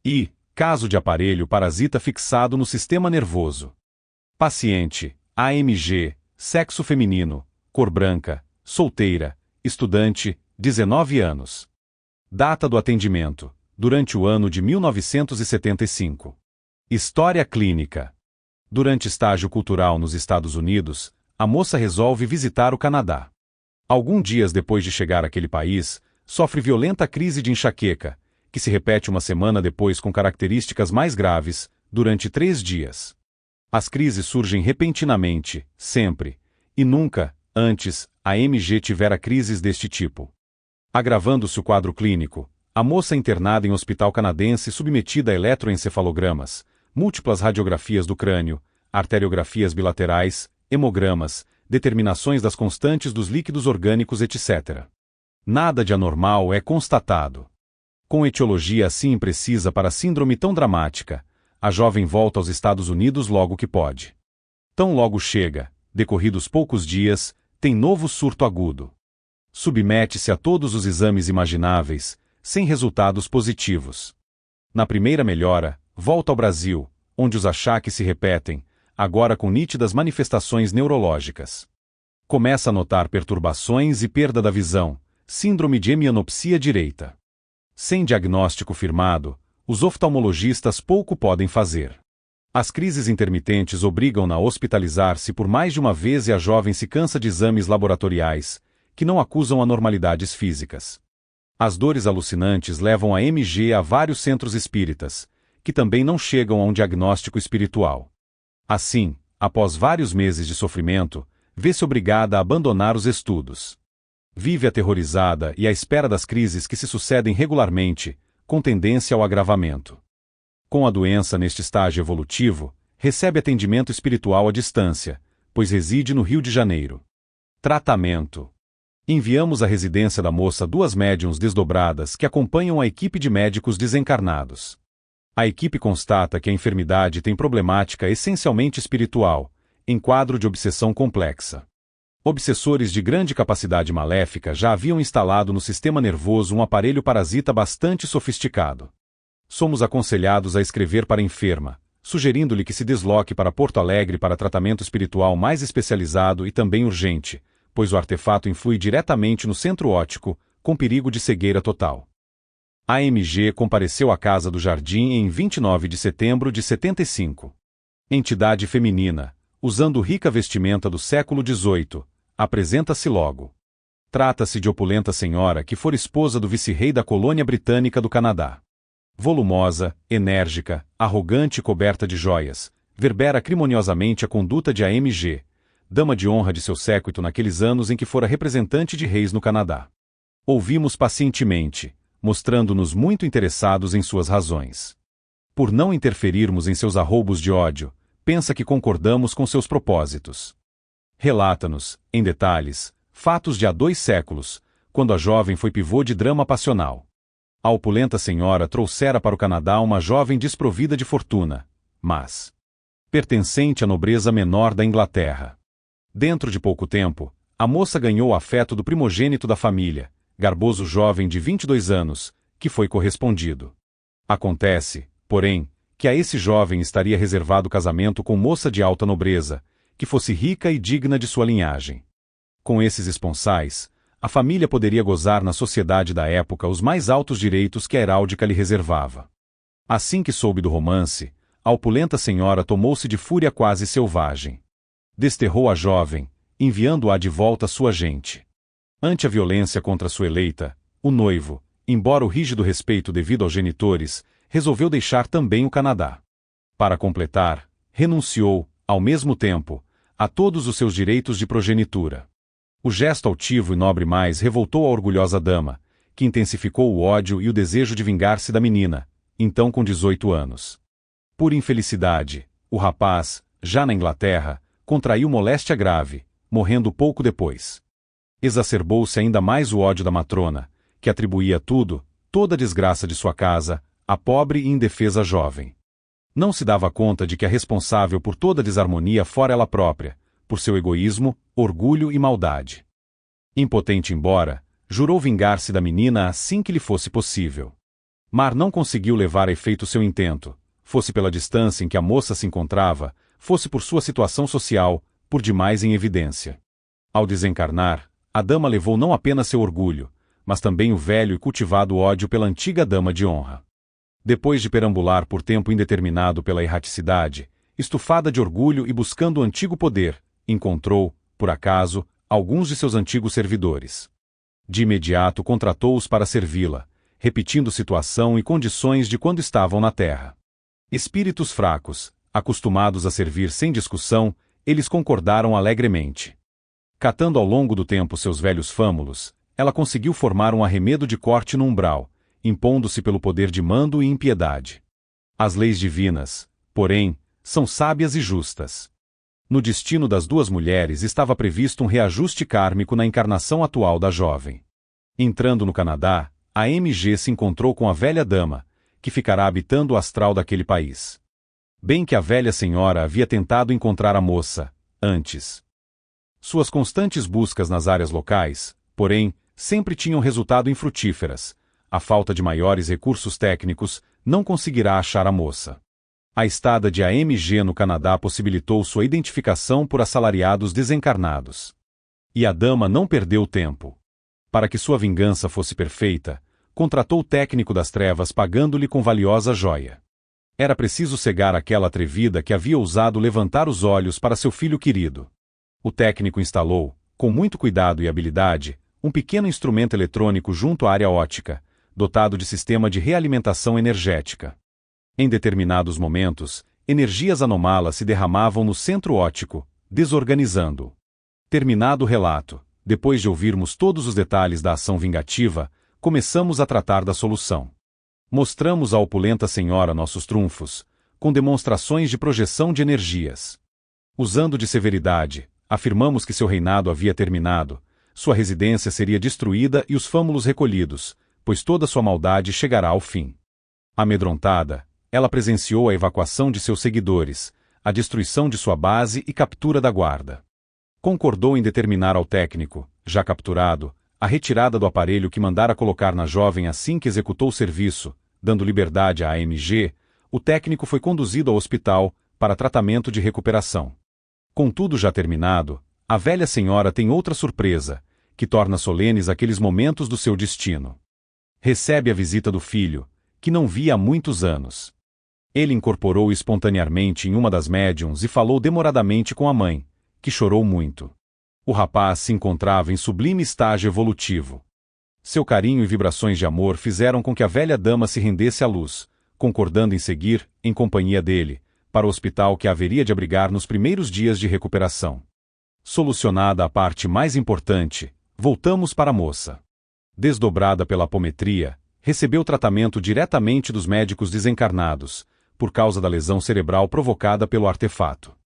I. Caso de aparelho parasita fixado no sistema nervoso. Paciente: AMG, sexo feminino, cor branca, solteira, estudante, 19 anos. Data do atendimento: durante o ano de 1975. História clínica: durante estágio cultural nos Estados Unidos, a moça resolve visitar o Canadá. Alguns dias depois de chegar àquele país, sofre violenta crise de enxaqueca, que se repete uma semana depois com características mais graves, durante 3 dias. As crises surgem repentinamente, sempre, e nunca, antes, a MG tivera crises deste tipo. Agravando-se o quadro clínico, a moça internada em hospital canadense submetida a eletroencefalogramas, múltiplas radiografias do crânio, arteriografias bilaterais, hemogramas, determinações das constantes dos líquidos orgânicos, etc. Nada de anormal é constatado. Com etiologia assim imprecisa para síndrome tão dramática, a jovem volta aos Estados Unidos logo que pode. Tão logo chega, decorridos poucos dias, tem novo surto agudo. Submete-se a todos os exames imagináveis, sem resultados positivos. Na primeira melhora, volta ao Brasil, onde os achaques se repetem, agora com nítidas manifestações neurológicas. Começa a notar perturbações e perda da visão, síndrome de hemianopsia direita. Sem diagnóstico firmado, os oftalmologistas pouco podem fazer. As crises intermitentes obrigam-na a hospitalizar-se por mais de uma vez e a jovem se cansa de exames laboratoriais, que não acusam anormalidades físicas. As dores alucinantes levam a MG a vários centros espíritas, que também não chegam a um diagnóstico espiritual. Assim, após vários meses de sofrimento, vê-se obrigada a abandonar os estudos. Vive aterrorizada e à espera das crises que se sucedem regularmente, com tendência ao agravamento. Com a doença neste estágio evolutivo, recebe atendimento espiritual à distância, pois reside no Rio de Janeiro. Tratamento: enviamos à residência da moça 2 médiuns desdobradas que acompanham a equipe de médicos desencarnados. A equipe constata que a enfermidade tem problemática essencialmente espiritual, em quadro de obsessão complexa. Obsessores de grande capacidade maléfica já haviam instalado no sistema nervoso um aparelho parasita bastante sofisticado. Somos aconselhados a escrever para a enferma, sugerindo-lhe que se desloque para Porto Alegre para tratamento espiritual mais especializado e também urgente, pois o artefato influi diretamente no centro óptico, com perigo de cegueira total. A MG compareceu à Casa do Jardim em 29 de setembro de 75. Entidade feminina, usando rica vestimenta do século XVIII, apresenta-se logo. Trata-se de opulenta senhora que fora esposa do vice-rei da colônia britânica do Canadá. Volumosa, enérgica, arrogante e coberta de joias, verbera acrimoniosamente a conduta de AMG, dama de honra de seu séquito naqueles anos em que fora representante de reis no Canadá. Ouvimos pacientemente, mostrando-nos muito interessados em suas razões. Por não interferirmos em seus arroubos de ódio, pensa que concordamos com seus propósitos. Relata-nos, em detalhes, fatos de há 2 séculos, quando a jovem foi pivô de drama passional. A opulenta senhora trouxera para o Canadá uma jovem desprovida de fortuna, mas pertencente à nobreza menor da Inglaterra. Dentro de pouco tempo, a moça ganhou o afeto do primogênito da família, garboso jovem de 22 anos, que foi correspondido. Acontece, porém, que a esse jovem estaria reservado casamento com moça de alta nobreza, que fosse rica e digna de sua linhagem. Com esses esponsais, a família poderia gozar na sociedade da época os mais altos direitos que a heráldica lhe reservava. Assim que soube do romance, a opulenta senhora tomou-se de fúria quase selvagem. Desterrou a jovem, enviando-a de volta à sua gente. Ante a violência contra sua eleita, o noivo, embora o rígido respeito devido aos genitores, resolveu deixar também o Canadá. Para completar, renunciou, ao mesmo tempo, a todos os seus direitos de progenitura. O gesto altivo e nobre mais revoltou a orgulhosa dama, que intensificou o ódio e o desejo de vingar-se da menina, então com 18 anos. Por infelicidade, o rapaz, já na Inglaterra, contraiu moléstia grave, morrendo pouco depois. Exacerbou-se ainda mais o ódio da matrona, que atribuía tudo, toda a desgraça de sua casa, à pobre e indefesa jovem. Não se dava conta de que a responsável por toda a desarmonia fora ela própria, por seu egoísmo, orgulho e maldade. Impotente embora, jurou vingar-se da menina assim que lhe fosse possível. Mar não conseguiu levar a efeito seu intento, fosse pela distância em que a moça se encontrava, fosse por sua situação social, por demais em evidência. Ao desencarnar, a dama levou não apenas seu orgulho, mas também o velho e cultivado ódio pela antiga dama de honra. Depois de perambular por tempo indeterminado pela erraticidade, estufada de orgulho e buscando o antigo poder, encontrou, por acaso, alguns de seus antigos servidores. De imediato contratou-os para servi-la, repetindo situação e condições de quando estavam na terra. Espíritos fracos, acostumados a servir sem discussão, eles concordaram alegremente. Catando ao longo do tempo seus velhos fâmulos, ela conseguiu formar um arremedo de corte no umbral, impondo-se pelo poder de mando e impiedade. As leis divinas, porém, são sábias e justas. No destino das duas mulheres estava previsto um reajuste kármico na encarnação atual da jovem. Entrando no Canadá, a MG se encontrou com a velha dama, que ficará habitando o astral daquele país. Bem que a velha senhora havia tentado encontrar a moça, antes. Suas constantes buscas nas áreas locais, porém, sempre tinham resultado infrutíferas. A falta de maiores recursos técnicos não conseguirá achar a moça. A estada de AMG no Canadá possibilitou sua identificação por assalariados desencarnados. E a dama não perdeu tempo. Para que sua vingança fosse perfeita, contratou o técnico das trevas pagando-lhe com valiosa joia. Era preciso cegar aquela atrevida que havia ousado levantar os olhos para seu filho querido. O técnico instalou, com muito cuidado e habilidade, um pequeno instrumento eletrônico junto à área óptica, dotado de sistema de realimentação energética. Em determinados momentos, energias anômalas se derramavam no centro óptico, desorganizando-o. Terminado o relato, depois de ouvirmos todos os detalhes da ação vingativa, começamos a tratar da solução. Mostramos à opulenta senhora nossos trunfos, com demonstrações de projeção de energias. Usando de severidade, afirmamos que seu reinado havia terminado, sua residência seria destruída e os fâmulos recolhidos, pois toda sua maldade chegará ao fim. Amedrontada, ela presenciou a evacuação de seus seguidores, a destruição de sua base e captura da guarda. Concordou em determinar ao técnico, já capturado, a retirada do aparelho que mandara colocar na jovem assim que executou o serviço, dando liberdade à AMG, o técnico foi conduzido ao hospital para tratamento de recuperação. Com tudo já terminado, a velha senhora tem outra surpresa, que torna solenes aqueles momentos do seu destino. Recebe a visita do filho, que não via há muitos anos. Ele incorporou espontaneamente em uma das médiums e falou demoradamente com a mãe, que chorou muito. O rapaz se encontrava em sublime estágio evolutivo. Seu carinho e vibrações de amor fizeram com que a velha dama se rendesse à luz, concordando em seguir, em companhia dele, para o hospital que a haveria de abrigar nos primeiros dias de recuperação. Solucionada a parte mais importante, voltamos para a moça. Desdobrada pela apometria, recebeu tratamento diretamente dos médicos desencarnados, por causa da lesão cerebral provocada pelo artefato.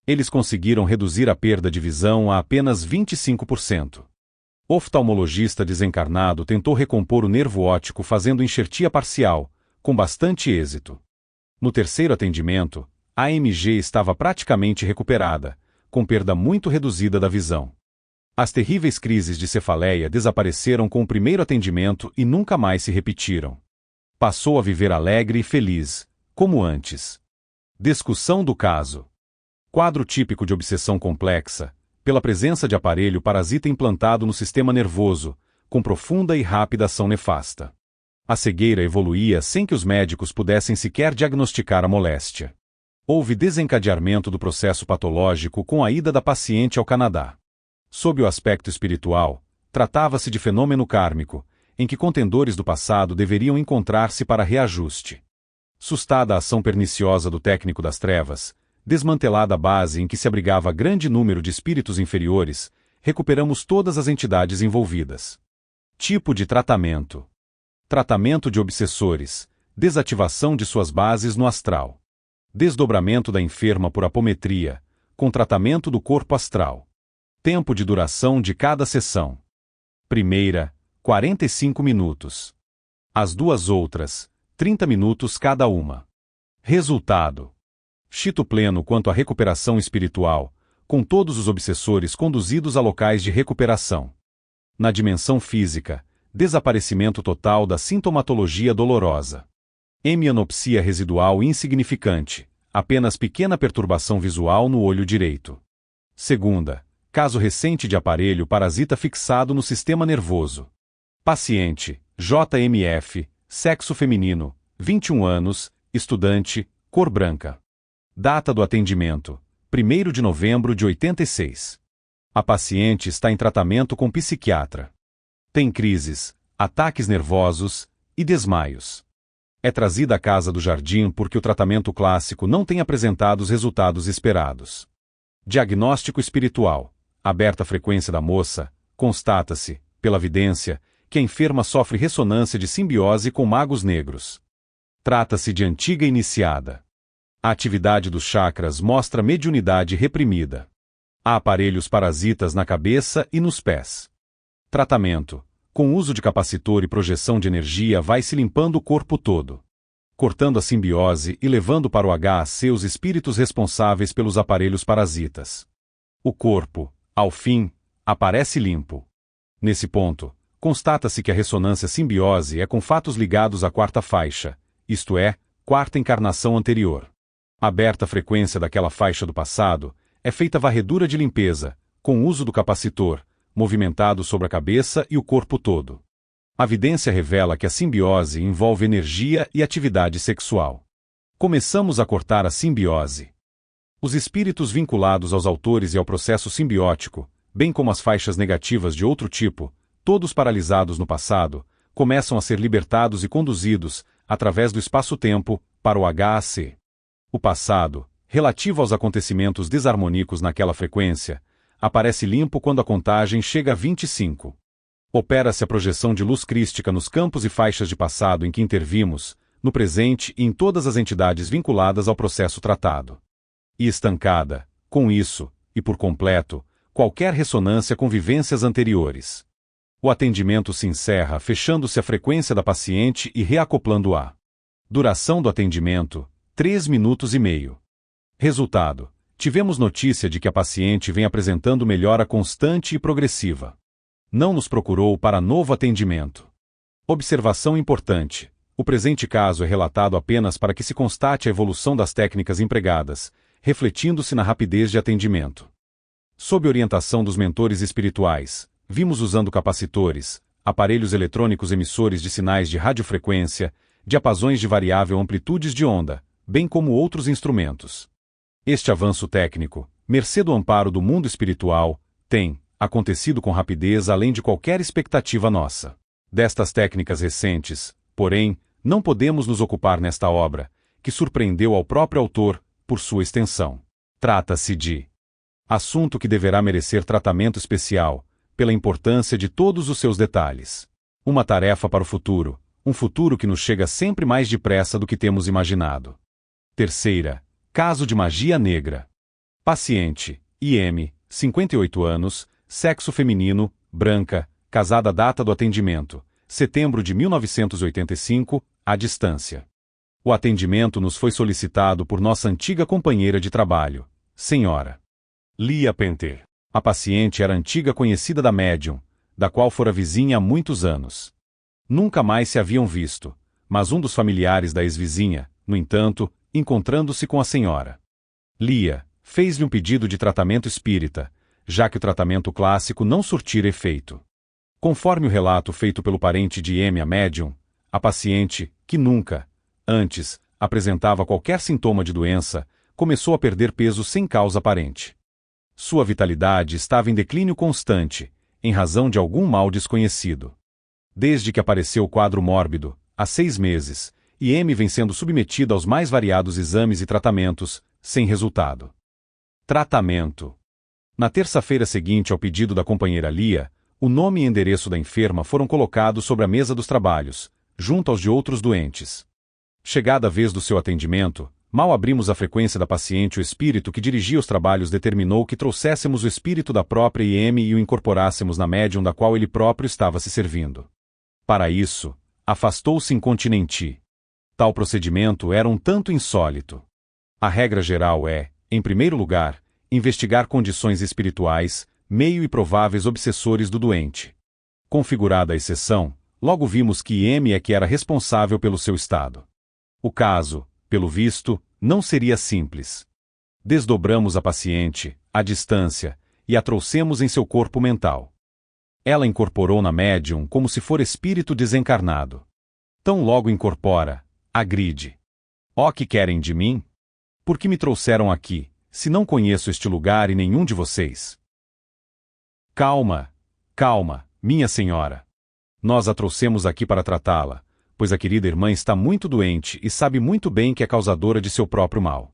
Eles conseguiram reduzir a perda de visão a apenas 25%. O oftalmologista desencarnado tentou recompor o nervo óptico fazendo enxertia parcial, com bastante êxito. No terceiro atendimento, a AMG estava praticamente recuperada, com perda muito reduzida da visão. As terríveis crises de cefaleia desapareceram com o primeiro atendimento e nunca mais se repetiram. Passou a viver alegre e feliz, como antes. Discussão do caso. Quadro típico de obsessão complexa, pela presença de aparelho parasita implantado no sistema nervoso, com profunda e rápida ação nefasta. A cegueira evoluía sem que os médicos pudessem sequer diagnosticar a moléstia. Houve desencadeamento do processo patológico com a ida da paciente ao Canadá. Sob o aspecto espiritual, tratava-se de fenômeno kármico, em que contendores do passado deveriam encontrar-se para reajuste. Sustada a ação perniciosa do técnico das trevas, desmantelada a base em que se abrigava grande número de espíritos inferiores, recuperamos todas as entidades envolvidas. Tipo de tratamento: tratamento de obsessores, desativação de suas bases no astral. Desdobramento da enferma por apometria, com tratamento do corpo astral. Tempo de duração de cada sessão: primeira, 45 minutos. As duas outras, 30 minutos cada uma. Resultado: chito pleno quanto à recuperação espiritual, com todos os obsessores conduzidos a locais de recuperação. Na dimensão física, Desaparecimento total da sintomatologia dolorosa. Hemianopsia residual insignificante, apenas pequena perturbação visual no olho direito. Segunda, caso recente de aparelho parasita fixado no sistema nervoso. Paciente, JMF, sexo feminino, 21 anos, estudante, cor branca. Data do atendimento, 1º de novembro de 86. A paciente está em tratamento com psiquiatra. Tem crises, ataques nervosos e desmaios. É trazida à casa do jardim porque o tratamento clássico não tem apresentado os resultados esperados. Diagnóstico espiritual. Aberta a frequência da moça, constata-se, pela vidência, que a enferma sofre ressonância de simbiose com magos negros. Trata-se de antiga iniciada. A atividade dos chakras mostra mediunidade reprimida. Há aparelhos parasitas na cabeça e nos pés. Tratamento. Com uso de capacitor e projeção de energia vai-se limpando o corpo todo, cortando a simbiose e levando para o HAC os espíritos responsáveis pelos aparelhos parasitas. O corpo, ao fim, aparece limpo. Nesse ponto, constata-se que a ressonância simbiose é com fatos ligados à quarta faixa, isto é, quarta encarnação anterior. Aberta a frequência daquela faixa do passado, é feita varredura de limpeza, com uso do capacitor, movimentado sobre a cabeça e o corpo todo. A vidência revela que a simbiose envolve energia e atividade sexual. Começamos a cortar a simbiose. Os espíritos vinculados aos autores e ao processo simbiótico, bem como as faixas negativas de outro tipo, todos paralisados no passado, começam a ser libertados e conduzidos, através do espaço-tempo, para o HAC. O passado, relativo aos acontecimentos desarmônicos naquela frequência, aparece limpo quando a contagem chega a 25. Opera-se a projeção de luz crística nos campos e faixas de passado em que intervimos, no presente e em todas as entidades vinculadas ao processo tratado. E estancada, com isso, e por completo, qualquer ressonância com vivências anteriores. O atendimento se encerra fechando-se a frequência da paciente e reacoplando-a. Duração do atendimento, 3 minutos e meio. Resultado. Tivemos notícia de que a paciente vem apresentando melhora constante e progressiva. Não nos procurou para novo atendimento. Observação importante. O presente caso é relatado apenas para que se constate a evolução das técnicas empregadas, refletindo-se na rapidez de atendimento. Sob orientação dos mentores espirituais, vimos usando capacitores, aparelhos eletrônicos emissores de sinais de radiofrequência, diapasões de variável amplitudes de onda, bem como outros instrumentos. Este avanço técnico, mercê do amparo do mundo espiritual, tem acontecido com rapidez além de qualquer expectativa nossa. Destas técnicas recentes, porém, não podemos nos ocupar nesta obra, que surpreendeu ao próprio autor, por sua extensão. Trata-se de assunto que deverá merecer tratamento especial, pela importância de todos os seus detalhes. Uma tarefa para o futuro, um futuro que nos chega sempre mais depressa do que temos imaginado. Terceira, caso de magia negra. Paciente, IM, 58 anos, sexo feminino, branca, casada. Data do atendimento, setembro de 1985, à distância. O atendimento nos foi solicitado por nossa antiga companheira de trabalho, senhora Lia Penter. A paciente era antiga conhecida da médium, da qual fora vizinha há muitos anos. Nunca mais se haviam visto, mas um dos familiares da ex-vizinha, no entanto, encontrando-se com a senhora Lia, fez-lhe um pedido de tratamento espírita, já que o tratamento clássico não surtira efeito. Conforme o relato feito pelo parente de M. a médium, a paciente, que nunca, antes, apresentava qualquer sintoma de doença, começou a perder peso sem causa aparente. Sua vitalidade estava em declínio constante, em razão de algum mal desconhecido. Desde que apareceu o quadro mórbido, há 6 meses, e M vem sendo submetida aos mais variados exames e tratamentos, sem resultado. Tratamento. Na terça-feira seguinte ao pedido da companheira Lia, o nome e endereço da enferma foram colocados sobre a mesa dos trabalhos, junto aos de outros doentes. Chegada a vez do seu atendimento, mal abrimos a frequência da paciente, o espírito que dirigia os trabalhos determinou que trouxéssemos o espírito da própria IM e o incorporássemos na médium da qual ele próprio estava se servindo. Para isso, afastou-se incontinenti. Tal procedimento era um tanto insólito. A regra geral é, em primeiro lugar, investigar condições espirituais, meio e prováveis obsessores do doente. Configurada a exceção, Logo vimos que M é que era responsável pelo seu estado. O caso, pelo visto, não seria simples. Desdobramos a paciente, à distância, e a trouxemos em seu corpo mental. Ela incorporou na médium como se for espírito desencarnado. Tão logo incorpora, agride. Ó, que querem de mim? Por que me trouxeram aqui, se não conheço este lugar e nenhum de vocês? Calma, calma, minha senhora. Nós a trouxemos aqui para tratá-la, pois a querida irmã está muito doente e sabe muito bem que é causadora de seu próprio mal.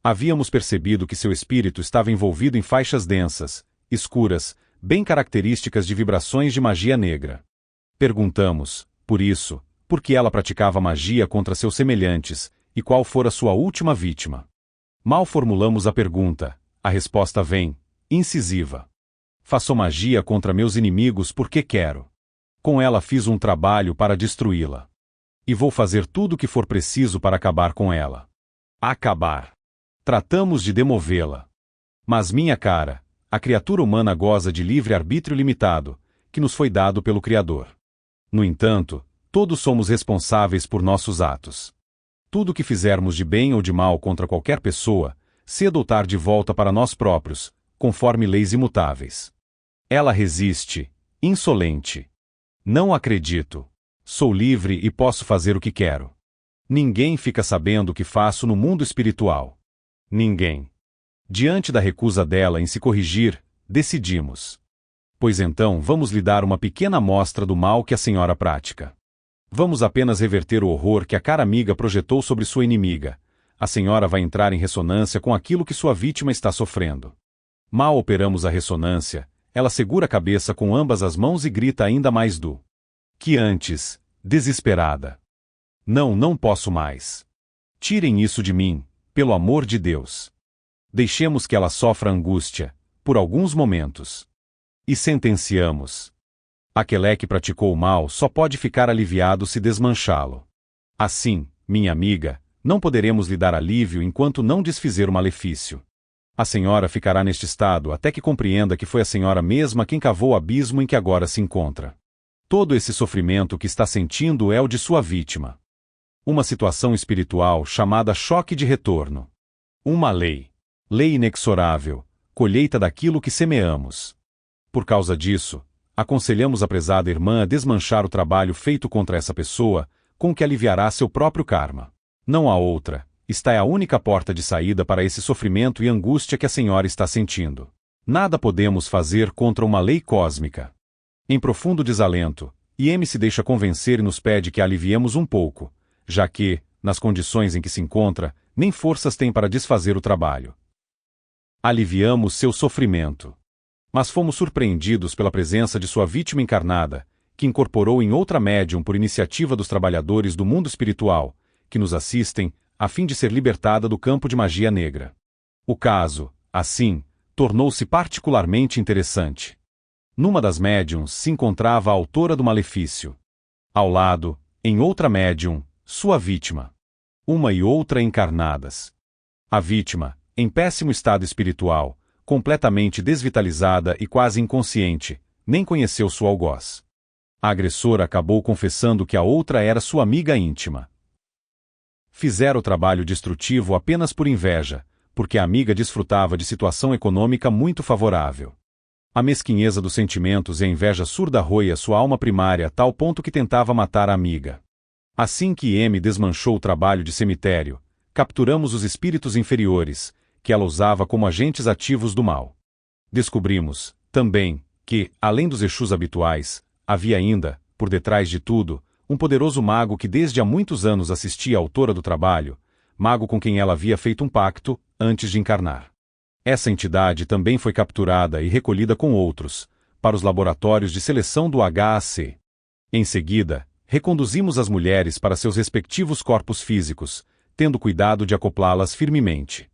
Havíamos percebido que seu espírito estava envolvido em faixas densas, escuras, bem características de vibrações de magia negra. Perguntamos, por isso, por que ela praticava magia contra seus semelhantes, e qual fora sua última vítima. Mal formulamos a pergunta, a resposta vem, incisiva. Faço magia contra meus inimigos porque quero. Com ela fiz um trabalho para destruí-la. E vou fazer tudo o que for preciso para acabar com ela. Acabar. Tratamos de demovê-la. Mas, minha cara, a criatura humana goza de livre-arbítrio limitado, que nos foi dado pelo Criador. No entanto, todos somos responsáveis por nossos atos. Tudo o que fizermos de bem ou de mal contra qualquer pessoa, cedo ou tarde volta para nós próprios, conforme leis imutáveis. Ela resiste, insolente. Não acredito. Sou livre e posso fazer o que quero. Ninguém fica sabendo o que faço no mundo espiritual. Ninguém. Diante da recusa dela em se corrigir, decidimos. Pois então vamos lhe dar uma pequena amostra do mal que a senhora pratica. Vamos apenas reverter o horror que a cara amiga projetou sobre sua inimiga. A senhora vai entrar em ressonância com aquilo que sua vítima está sofrendo. Mal operamos a ressonância, ela segura a cabeça com ambas as mãos e grita ainda mais que antes, desesperada. Não, não posso mais. Tirem isso de mim, pelo amor de Deus. Deixemos que ela sofra angústia, por alguns momentos. E sentenciamos. Aquele que praticou o mal só pode ficar aliviado se desmanchá-lo. Assim, minha amiga, não poderemos lhe dar alívio enquanto não desfizer o malefício. A senhora ficará neste estado até que compreenda que foi a senhora mesma quem cavou o abismo em que agora se encontra. Todo esse sofrimento que está sentindo é o de sua vítima. Uma situação espiritual chamada choque de retorno. Uma lei. Lei inexorável, colheita daquilo que semeamos. Por causa disso, aconselhamos a prezada irmã a desmanchar o trabalho feito contra essa pessoa, com que aliviará seu próprio karma. Não há outra, esta é a única porta de saída para esse sofrimento e angústia que a senhora está sentindo. Nada podemos fazer contra uma lei cósmica. Em profundo desalento, IM se deixa convencer e nos pede que a aliviemos um pouco, já que, nas condições em que se encontra, nem forças tem para desfazer o trabalho. Aliviamos seu sofrimento. Mas fomos surpreendidos pela presença de sua vítima encarnada, que incorporou em outra médium por iniciativa dos trabalhadores do mundo espiritual, que nos assistem, a fim de ser libertada do campo de magia negra. O caso, assim, tornou-se particularmente interessante. Numa das médiums se encontrava a autora do malefício. Ao lado, em outra médium, sua vítima. Uma e outra encarnadas. A vítima, em péssimo estado espiritual, completamente desvitalizada e quase inconsciente, nem conheceu sua algoz. A agressora acabou confessando que a outra era sua amiga íntima. Fizera o trabalho destrutivo apenas por inveja, porque a amiga desfrutava de situação econômica muito favorável. A mesquinheza dos sentimentos e a inveja surda roía sua alma primária a tal ponto que tentava matar a amiga. Assim que M desmanchou o trabalho de cemitério, capturamos os espíritos inferiores, que ela usava como agentes ativos do mal. Descobrimos, também, que, além dos Exus habituais, havia ainda, por detrás de tudo, um poderoso mago que desde há muitos anos assistia a autora do trabalho, mago com quem ela havia feito um pacto, antes de encarnar. Essa entidade também foi capturada e recolhida com outros, para os laboratórios de seleção do HAC. Em seguida, reconduzimos as mulheres para seus respectivos corpos físicos, tendo cuidado de acoplá-las firmemente.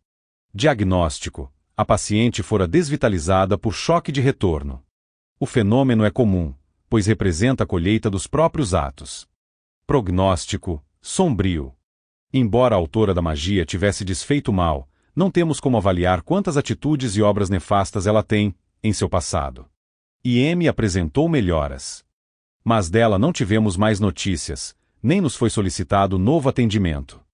Diagnóstico: a paciente fora desvitalizada por choque de retorno. O fenômeno é comum, pois representa a colheita dos próprios atos. Prognóstico: sombrio. Embora a autora da magia tivesse desfeito mal, não temos como avaliar quantas atitudes e obras nefastas ela tem, em seu passado. IM apresentou melhoras. mas dela não tivemos mais notícias, nem nos foi solicitado novo atendimento.